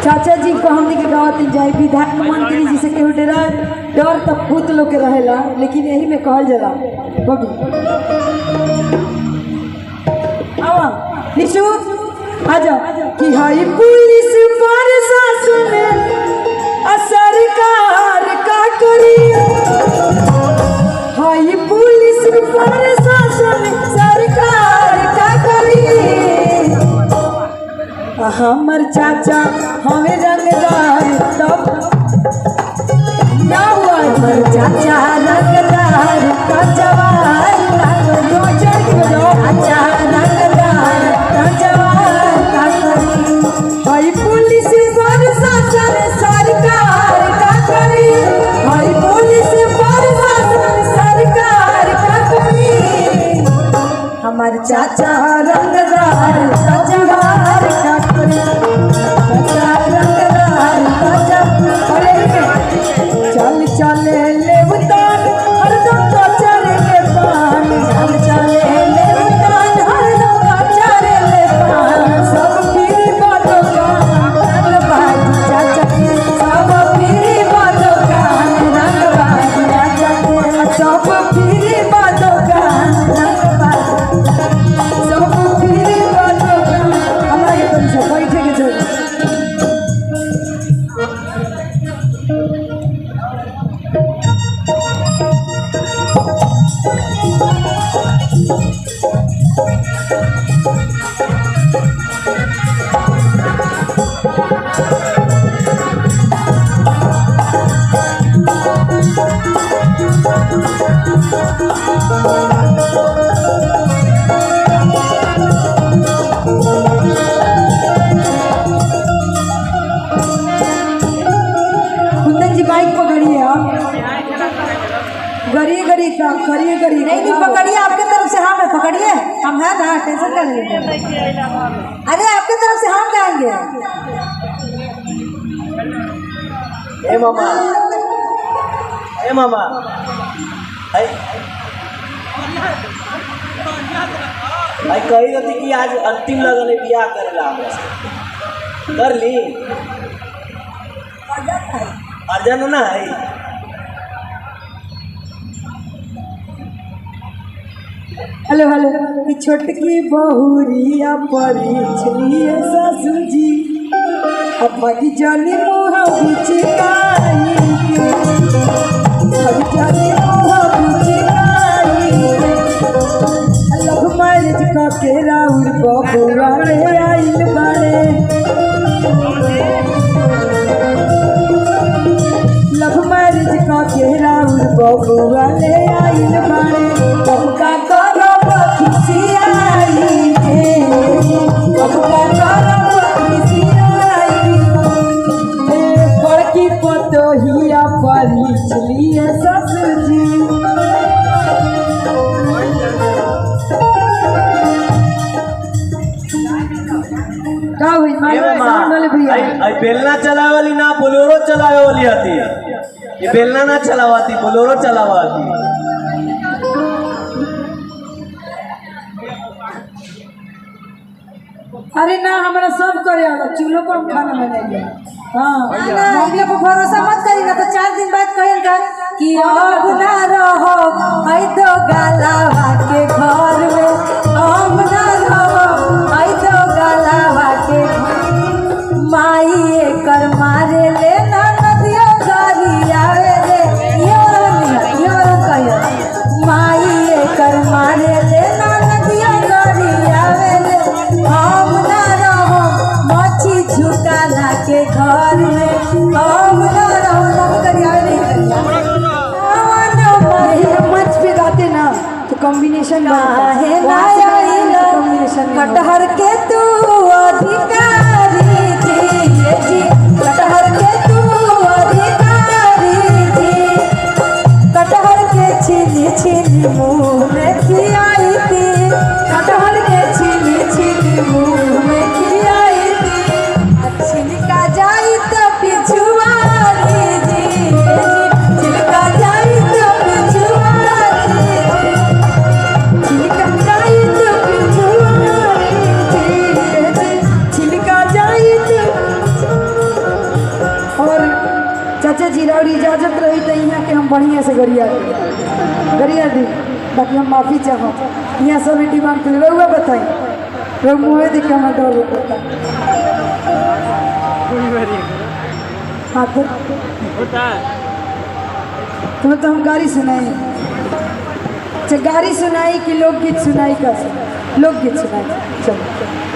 चाचा जी को हमने के गाँव जाए विधायक मंत्री जी से केहू डर तब भूत लोग के रहेला, लेकिन यही में कहल जला बबी आवा निशु आजा कि हाई पुलिस प्रशासन सरकार का करी, हाई पुलिस प्रशासन सरकार का करी, हमर चाचा हमें रंगदार तब क्या हुआ, हमर चाचा रंगदार का जवान जो चढ़ के बजाओ, चाचा रंगदार का जवान का करी, हाई पुलिस प्रशासन सरकार का करी, हाई पुलिस प्रशासन सरकार का करी, हमार चाचा रंगदार का जवान का करी, चाचा रंगदार का जवान चल चले ले उतान हरदम का चले ले पान, चल चले ले उतान हरदम का चले ले पान, सब फिरी बातों का रंग बाज चाचा के, सब फिरी बातों का रंग बाज चाचा के, सब फिरी बातों का रंग बाज, सब फिरी बातों का हमारे तुम से बैठे के चलो करिए नहीं पकड़िए, आपके तरफ से हम है, पकड़िए हम है ना, टेंशन कर लीजिए, अरे आपके तरफ से हम जाएंगे। ए मामा, ए मामा, आई कही रहती कि आज अंतिम लगन बियाह करेला हमरा से, कर ली अर्जन ना है। हेलो हेलो छोटकी बहुरिया परिछलिए ससुर जी अपनी जानी मोह बिचकाई के, अब जानी मोह बिचकाई के, लव मैरिज का के राउर बबुआ रे आइल बाड़े, लव मैरिज का के राउर बबुआ रे आइल बाड़े, सबका करो खिसियाई के, सबका करो खिसियाई के, बड़की पतोहिया परिछलिए ससुर जी, का हुई भैया बेलना चलावे वाली ना बोलेरो चलावे वाली आती, ये बेलना ना चलावाती बोलेरो चलावाती। अरे ना हमारा सब करे आला, चूल्हों पर हम खाना बनाएंगे। हाँ ना पर भरोसा मत करिएगा, तो 4 दिन बाद कहेगा कि अब ना रहो आई दो गालावा के घर में, अब ना रहो आई दो गालावा के माई कर मारे ले ना नदिया गाड़ी आवे रे, यो कहियो माई कर मारे ले ना नदिया गाड़ी आवे रे, हम ना रहो मछी झुकाला के घर में, हम ना रहो मंच पे गाते ना तो कॉम्बिनेशन है ना, कटहर के तू अधिकारी जी, कटहर के तू अधिकारी जी, कटहर के छीनी छीनी मुँह में खियाई थी, कटहर के छीनी छीनी मुँह में खियाई थी, छिलका जाई तो पिछुआरी जी, छिलका जाई तो पिछुआरी जी, छिलका जाई तो पिछुआरी जी, और इजाजत रही तो यहाँ के हम बढ़िया से गरिया दी बाकी हम माफ़ी चाहो यहाँ सब डिमांड कर रहुआ बताई रघु मुँह देखे हमारा डर होता हाँ तो तुम्हें तो हम गाड़ी सुनाई गाड़ी सुनाई कि लोकगीत सुनाई का लोकगीत सुनाई चलो